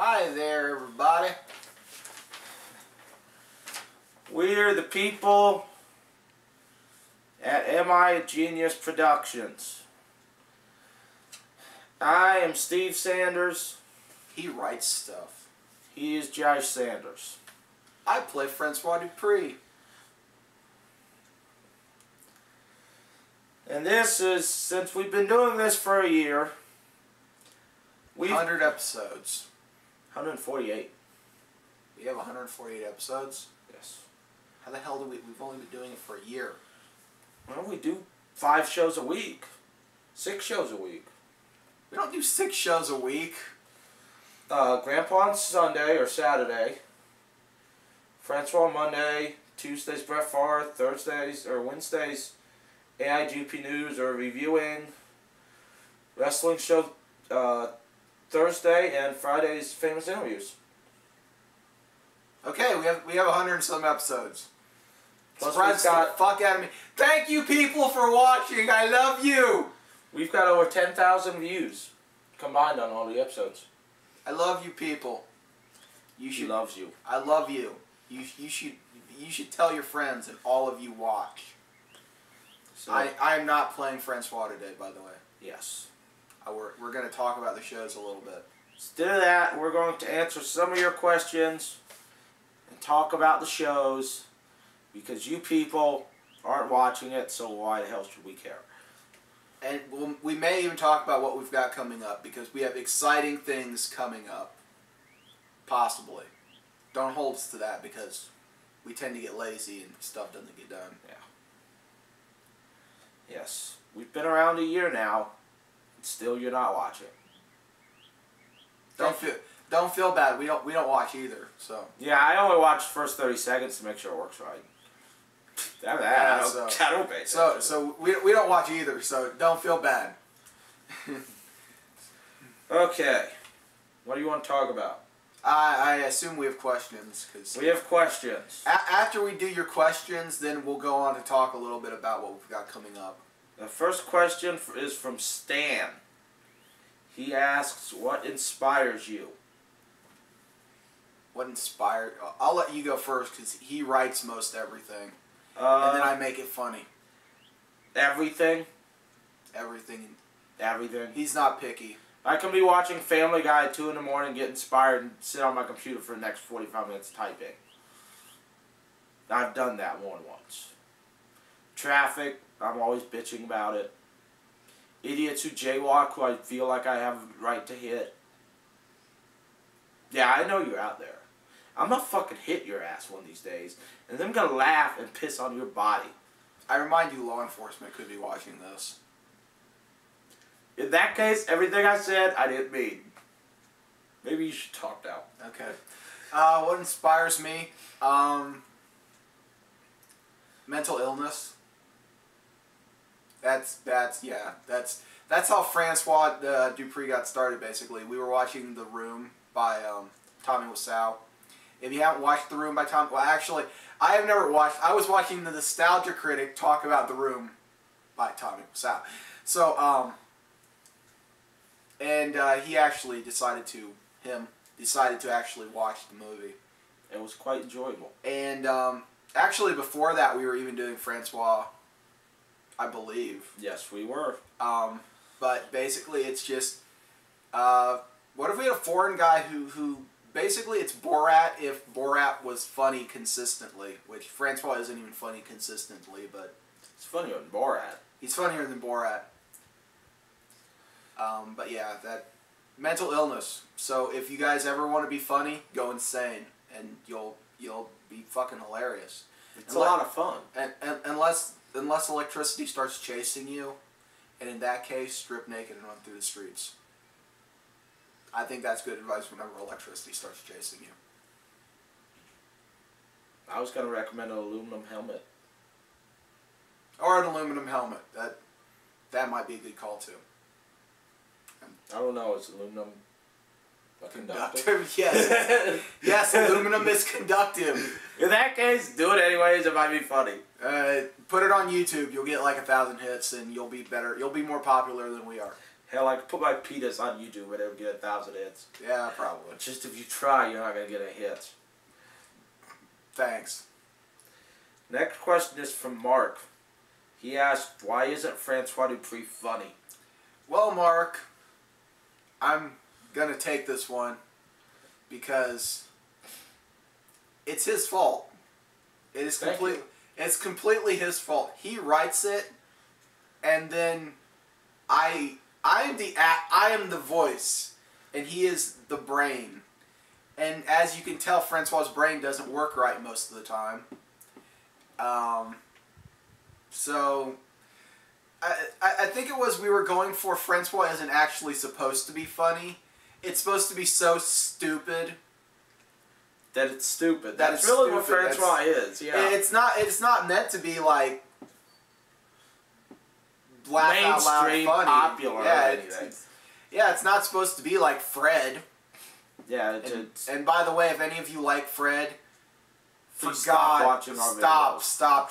Hi there, everybody. We're the people at MI Genius Productions. I am Steve Sanders. He writes stuff. He is Josh Sanders. I play Francois Dupree. And this is, since we've been doing this for a year, 100 episodes. 148. We have 148 episodes? Yes. How the hell do we've only been doing it for a year? Well, we do 5 shows a week. 6 shows a week. We don't do 6 shows a week. Grandpa on Sunday or Saturday. Francois on Monday. Tuesdays Brett Favre. Thursdays or Wednesdays AIGP News or reviewing. Wrestling show Thursday, and Fridays famous interviews. Okay, we have 100 and some episodes. Plus Surprise the fuck out of me. Thank you people for watching. I love you. We've got over 10,000 views combined on all the episodes. I love you people. He loves you. I love you. You should tell your friends, and all of you watch. So, I am not playing Francois today, by the way. Yes. We're going to talk about the shows a little bit. Instead of that, we're going to answer some of your questions and talk about the shows, because you people aren't watching it, so why the hell should we care? And we may even talk about what we've got coming up, because we have exciting things coming up. Possibly. Don't hold us to that, because we tend to get lazy and stuff doesn't get done. Yeah. Yes. We've been around a year now, and still you're not watching. Don't feel bad. We don't watch either. So yeah, I only watch the first 30 seconds to make sure it works right. I don't pay attention. So we don't watch either. So don't feel bad. Okay, what do you want to talk about? I assume we have questions. We have questions. After we do your questions, then we'll go on to talk a little bit about what we've got coming up. The first question is from Stan. He asks, what inspires you? What inspired? I'll let you go first, because he writes most everything. And then I make it funny. Everything? Everything. Everything. He's not picky. I can be watching Family Guy at 2 in the morning, get inspired, and sit on my computer for the next 45 minutes typing. I've done that more than once. Traffic, I'm always bitching about it. Idiots who jaywalk, who I feel like I have a right to hit. Yeah, I know you're out there. I'm gonna fucking hit your ass one of these days, and then I'm gonna laugh and piss on your body. I remind you, law enforcement could be watching this. In that case, everything I said, I didn't mean. Maybe you should talk now. Okay. What inspires me? Mental illness. That's how Francois Dupree got started. Basically, we were watching The Room by Tommy Wiseau. If you haven't watched The Room by Tommy, well, actually, I have never watched. I was watching the Nostalgia Critic talk about The Room by Tommy Wiseau. So, and he actually decided to actually watch the movie. It was quite enjoyable. And actually, before that, we were even doing Francois, I believe. Yes, we were. But basically, it's just, what if we had a foreign guy who basically it's Borat if Borat was funny consistently, which Francois isn't even funny consistently, but it's funnier than Borat. He's funnier than Borat. But yeah, that mental illness. So if you guys ever want to be funny, go insane, and you'll be fucking hilarious. It's a lot of fun. And unless electricity starts chasing you, and in that case, strip naked and run through the streets. I think that's good advice whenever electricity starts chasing you. I was going to recommend an aluminum helmet. Or an aluminum helmet. That might be a good call too. I don't know, it's aluminum conductive? Yes. Yes, aluminum is conductive. In that case, do it anyways, it might be funny. Put it on YouTube, you'll get like 1,000 hits and you'll be better. You'll be more popular than we are. Hell, I could put my penis on YouTube and it would get 1,000 hits. Yeah, probably. But just if you try, you're not going to get a hit. Thanks. Next question is from Mark. He asked, why isn't Francois Dupree funny? Well, Mark, I'm going to take this one because it's his fault. It is It's completely his fault. He writes it, and then I am the voice, and he is the brain. And as you can tell, Francois's brain doesn't work right most of the time. So I think it was we were going for Francois isn't actually supposed to be funny. It's supposed to be so stupid. That it's stupid. That That's it's really what stupid. Francois is, yeah. It's not meant to be like laugh out loud mainstream, funny. popular, Yeah, or anything. it's not supposed to be like Fred. Yeah, And by the way, if any of you like Fred, for please stop God, watching our videos. stop.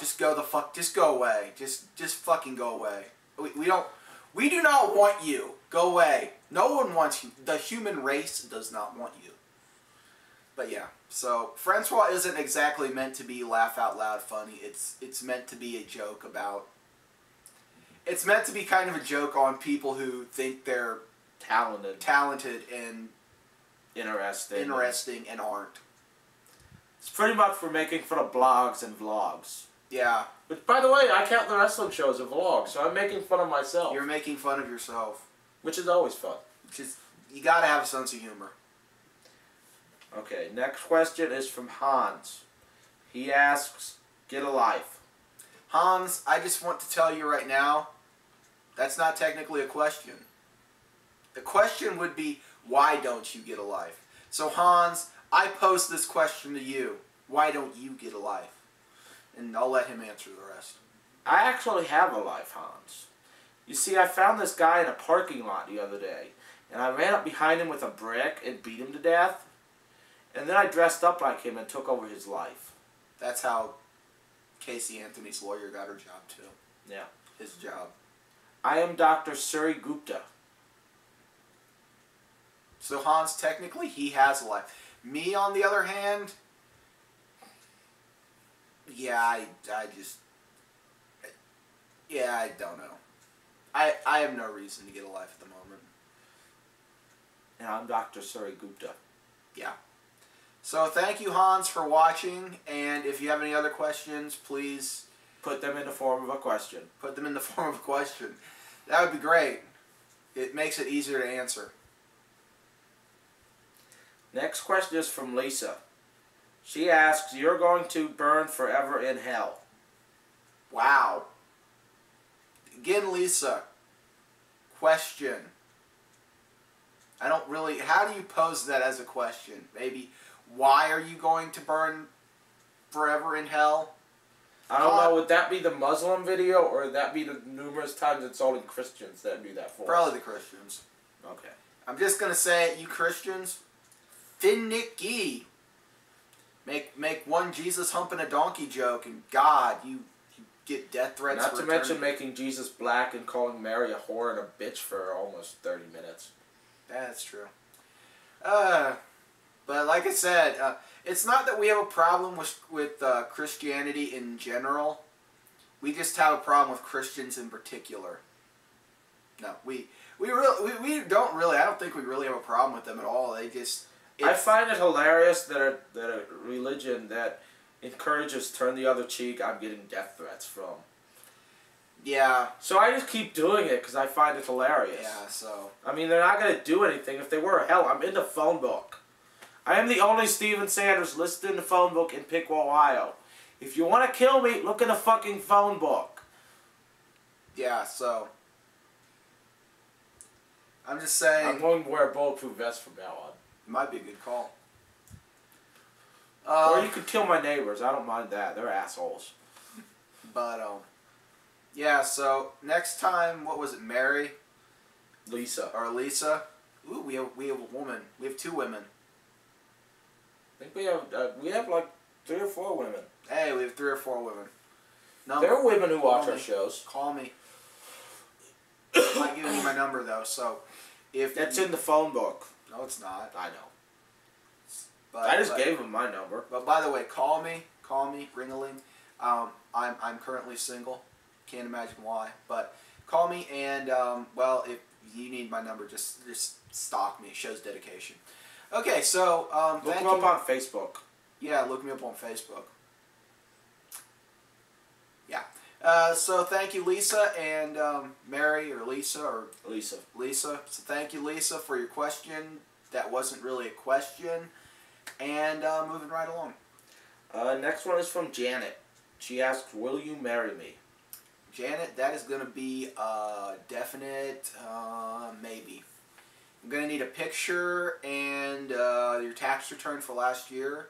Just go away. Just fucking go away. We do not want you. Go away. No one wants you. The human race does not want you. But yeah, so Francois isn't exactly meant to be laugh out loud funny. It's meant to be a joke about. It's meant to be kind of a joke on people who think they're talented and interesting and aren't. It's pretty much for making fun of blogs and vlogs. Yeah. But by the way, I count the wrestling show as a vlog, so I'm making fun of myself. You're making fun of yourself. Which is always fun. You gotta have a sense of humor. Okay, next question is from Hans. He asks, get a life. Hans, I just want to tell you right now, that's not technically a question. The question would be, why don't you get a life? So Hans, I pose this question to you. Why don't you get a life? And I'll let him answer the rest. I actually have a life, Hans. You see, I found this guy in a parking lot the other day, and I ran up behind him with a brick and beat him to death. And then I dressed up like him and took over his life. That's how Casey Anthony's lawyer got her job too. Yeah. His job. I am Dr. Suri Gupta. So Hans, technically, he has a life. Me, on the other hand, I don't know. I have no reason to get a life at the moment. And I'm Dr. Suri Gupta. Yeah. So thank you, Hans, for watching. And if you have any other questions, please put them in the form of a question. Put them in the form of a question. That would be great. It makes it easier to answer. Next question is from Lisa. She asks, you're going to burn forever in hell. Wow. Again, Lisa. Question. I don't really... How do you pose that as a question? Maybe, why are you going to burn forever in hell? I don't know. Would that be the Muslim video, or would that be the numerous times insulting Christians that do that for us? Probably the Christians. Okay. I'm just going to say it, you Christians, finicky. Make one Jesus humping a donkey joke, and God, you get death threats. Not to mention making Jesus black and calling Mary a whore and a bitch for almost 30 minutes. That's true. But like I said, it's not that we have a problem with Christianity in general. We just have a problem with Christians in particular. No, we don't really. I don't think we really have a problem with them at all. They just. I find it hilarious that a religion that encourages turn the other cheek, I'm getting death threats from. Yeah. So I just keep doing it because I find it hilarious. Yeah, so. I mean, they're not going to do anything. If they were, hell, I'm in the phone book. I am the only Steven Sanders listed in the phone book in Piqua, Ohio. If you want to kill me, look in the fucking phone book. Yeah, so. I'm just saying. I'm going to wear a bulletproof vest from now on. Might be a good call. Or you could kill my neighbors. I don't mind that. They're assholes. But, yeah, so next time, what was it, Mary? Lisa. Or Lisa? Ooh, we have a woman. We have 2 women. I think we have like 3 or 4 women. Hey, we have 3 or 4 women. No, there are women who watch our shows. Call me. not giving you my number though. So if That's in the phone book. no, it's not. I know. But, I just gave him my number. But by the way, call me, ring-a-ling. I'm currently single. Can't imagine why, but call me and well, if you need my number, just stalk me. It shows dedication. Okay, so Look thank him up you. on Facebook. Yeah, look me up on Facebook. Yeah. So thank you, Lisa and Mary or Lisa or Lisa. Lisa. So thank you, Lisa, for your question. That wasn't really a question. And moving right along. Next one is from Janet. She asks, "Will you marry me?" Janet, that is going to be a definite maybe. I'm going to need a picture and your tax return for last year.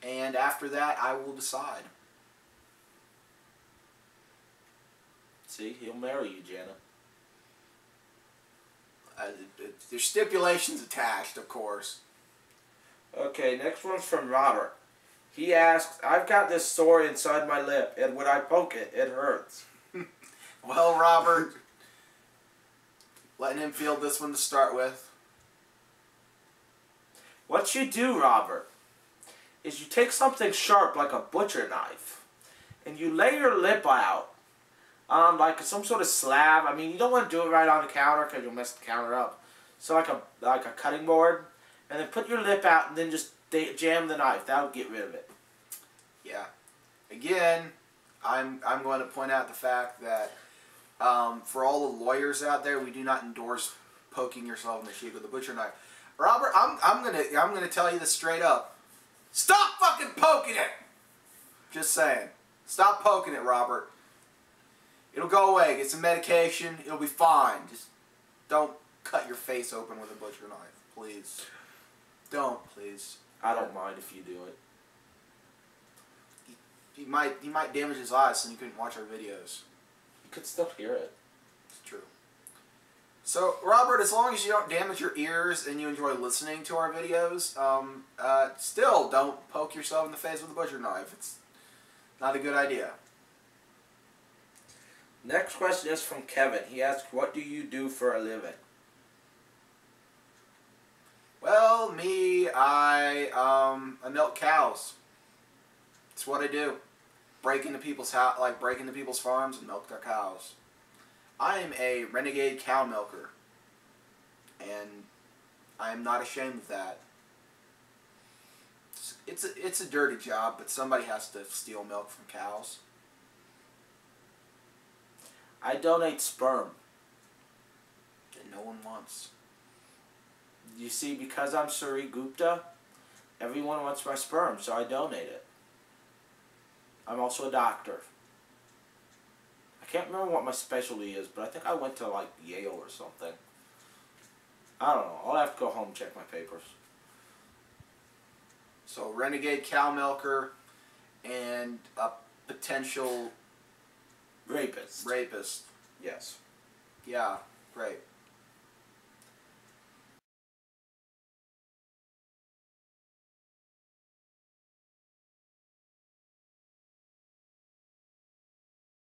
And after that, I will decide. See, he'll marry you, Janet. There's stipulations attached, of course. Okay, next one's from Robert. He asks, "I've got this sore inside my lip, and when I poke it, it hurts." Well, Robert, letting him field this one to start with. What you do, Robert, is you take something sharp like a butcher knife, and you lay your lip out on like some sort of slab. I mean, you don't want to do it right on the counter because you'll mess the counter up. So like a cutting board, and then put your lip out, and then just jam the knife. That'll get rid of it. Yeah. Again, I'm going to point out the fact that for all the lawyers out there, we do not endorse poking yourself in the cheek with a butcher knife. Robert, I'm gonna tell you this straight up. Stop fucking poking it. Just saying. Stop poking it, Robert. It'll go away. Get some medication. It'll be fine. Just don't cut your face open with a butcher knife, please. Don't, please. I don't mind if you do it. He might damage his eyes, so he couldn't watch our videos. You could still hear it. It's true. So, Robert, as long as you don't damage your ears and you enjoy listening to our videos, still don't poke yourself in the face with a butcher knife. It's not a good idea. Next question is from Kevin. He asks, "What do you do for a living?" Well, me, I milk cows. It's what I do. Break into people's house, like break into people's farms and milk their cows. I am a renegade cow milker, and I am not ashamed of that. It's a dirty job, but somebody has to steal milk from cows. I donate sperm. That no one wants. You see, because I'm Suri Gupta, everyone wants my sperm, so I donate it. I'm also a doctor. I can't remember what my specialty is, but I think I went to like Yale or something. I don't know. I'll have to go home and check my papers. So, renegade cow milker and a potential Rapist. rapist. Yes. Yeah, great.